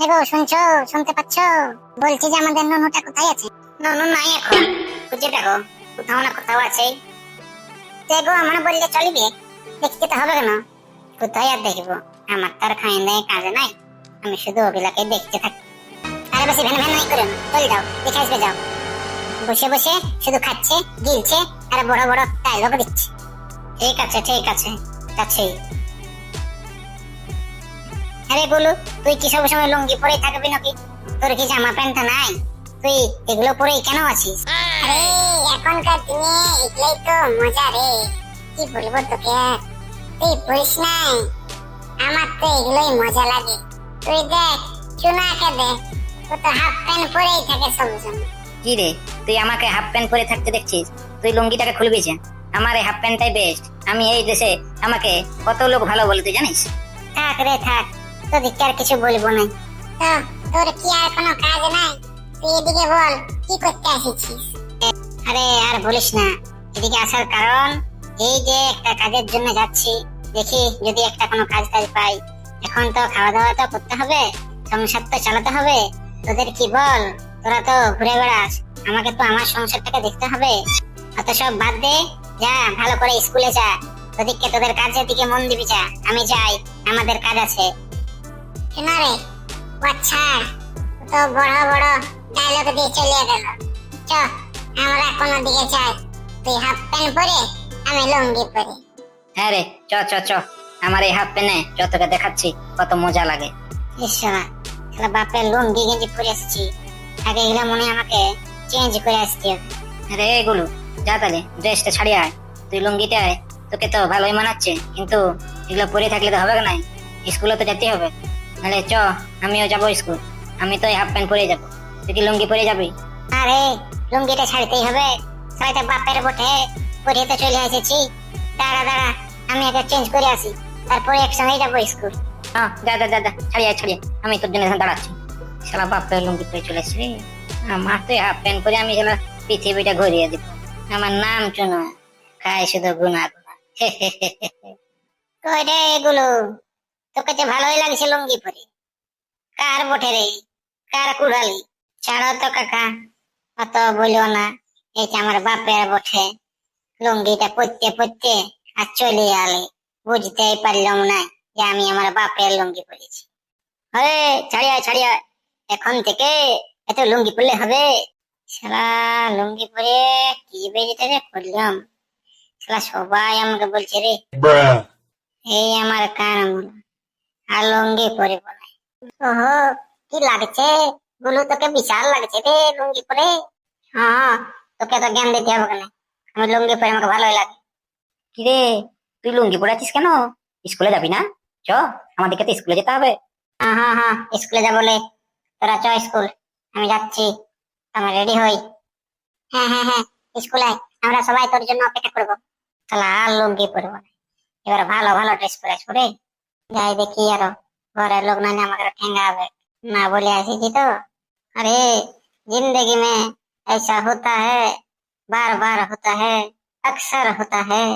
এগো শুনছো? শুনতে পাচ্ছ? বলছি যে আমাদের ননুটা কোথায় আছে? ননু নাই এখন, খুঁজে দেখো, কোথাও না কোথাও আছে। দেখো আমরা বললে চলবে, দেখতে তো হবে কেন? কোথায় আর দেখবো, আমার তার খাই নেই কাজে নাই, আমি শুধু ওগুলাকে দেখতে থাকি। আরে বেশি ভ্যান ভ্যান নাই করে চল যাও, দেখে আসবে যাও। বসে বসে শুধু খাচ্ছে, গিলছে আর বড় বড় ডায়লগ দিচ্ছে। ঠিক আছে ঠিক আছে, যাচ্ছি। আরে বলু, তুই কি সব সময় লুঙ্গি পরে থাকবি নাকি? তোর কি জামা প্যান্ট নাই? তুই এগুলো পরেই কেন আছিস? আরে এখনকার দিনে এগুলাই তো মজা রে, কি বলবো তোকে আর। তুই পরিস নাই, আমার তো এগুলোই মজা লাগে। তুই দেখ, চুনাকে দেখ, ও তো হাফ প্যান্ট পরেই থাকে সবসময়। কি রে, তুই আমাকে হাফ প্যান্ট পরে থাকতে দেখছিস? তুই লুঙ্গিটাকে খুলবি যে? আমার এই হাফ প্যান্টটাই বেস্ট। আমি এই দেশে আমাকে কত লোক ভালো বলে তুই জানিস? থাক রে থাক, তোদেরকে আর কিছু বলবো না। তো তোর কি আর কোনো কাজ নাই? তুই এদিকে বল, কি করতে এসেছিস? আরে আর বলিস না, এদিকে আসার কারণ এই যে একটা কাজের জন্য যাচ্ছি, দেখি যদি একটা কোনো কাজ টাজ পাই। এখন তো খাওয়া দাওয়া তো করতে হবে, সংসার তো চালাতে হবে। তোদের কি বল, তোরা তো ঘুরে বেড়াস, আমাকে তো আমার সংসারটাকে দেখতে হবে। অত সব বাদ দে, যা ভালো করে স্কুলে যা, ওদিকে তোদের কাজের দিকে মন দিবি যা। আমি যাই, আমাদের কাজ আছে। কেন রে? আচ্ছা, তো বড় বড় ডায়লগ দিয়ে চলে গেল। চ, আমরা কোনো দিকে যাই। তুই হাফ প্যান্ট পরে, আমি লুঙ্গি পরে। হ্যাঁ রে, চ চ চ, আমার এই হাফ প্যান্টে যতকে দেখাচ্ছি কত মজা লাগে। ঈশ্বরা, শালা বাপের লুঙ্গি গেঞ্জি পরে আসছি, আগে এগুলো মনে হয় আমাকে চেঞ্জ করে আসতে হবে। আরে এগুলো যা তাহলে ড্রেসটা ছাড়িয়ে আয়, তুই লুঙ্গিটা আয়, তোকে তো ভালোই মানাচ্ছে, কিন্তু এগুলো পরে থাকলে তো হবে না, স্কুলে তো যেতে হবে। তাহলে চ, আমিও যাবো স্কুল, আমি তো এই হাফ প্যান্ট পরে যাবো, তুই কি লুঙ্গি পরে যাবি? আরে লুঙ্গিটা ছাড়তেই হবে, শালাটা বাপের বটে, পরে তো চলে এসেছি। দাঁড়া দাঁড়া, আমি আগে চেঞ্জ করে আসি, তারপরে একসঙ্গে যাবো স্কুল। হ্যাঁ যা যা যা যা, ছাড়িয়ে ছাড়িয়ে, আমি তোর জন্য এখানে দাঁড়াচ্ছি। শালা বাপের লুঙ্গি পরে চলে এসছি, আমার তো হাফ প্যান্ট পরে আমি শালা পৃথিবীটা ঘুরিয়ে দিব। আমার নাম চুনো, খাই শুধু গুনা গুনা। কই রে এগুলো, তোকে তো ভালোই লাগছে লুঙ্গি পরে। কার বটে রে, কার কুড়ালি? ছাড়ো তো কাকা, অত বলিও না। এই যে আমার বাপের বটে, লুঙ্গিটা পরতে পরতে আর চলে আলে, বুঝতেই পারলাম না যে আমি আমার বাপের লুঙ্গি পরেছি। আরে ছাড়িয়া ছাড়িয়া, এখন থেকে এত লুঙ্গি পরলে হবে? সারা লুঙ্গি পরে কি বেজিটা যে করলাম, সারা সবাই আমাকে বলছে রে, এই আমার কান আর লুঙ্গি পরে বলে। ওহো, কি লাগছে গুলু, তোকে বিশাল লাগছে রে লুঙ্গি পরে। হ্যাঁ, তোকে তো জ্ঞান দিতে হবে না, আমি লুঙ্গি পরে আমাকে ভালোই লাগে। কিরে, তুই লুঙ্গি পরে আছিস কেন? স্কুলে যাবি না? চ, আমাদেরকে তো স্কুলে যেতে হবে। হ্যাঁ হ্যাঁ হ্যাঁ, স্কুলে যাবো বলে, তোরা চ স্কুল, আমি যাচ্ছি, আমি রেডি হই। হ্যাঁ হ্যাঁ হ্যাঁ, স্কুলে আয়, আমরা সবাই তোর জন্য অপেক্ষা করবো। তাহলে আর লুঙ্গি পরবো না, এবার ভালো ভালো ড্রেস পরে আসবো রে। যাই দেখি আরো, ঘরের লোক না আমাকে ঠেঙ্গা হবে, না বলে আসিছি তো। अरे जिंदगी में ऐसा होता है, बार बार होता है, अक्सर होता है।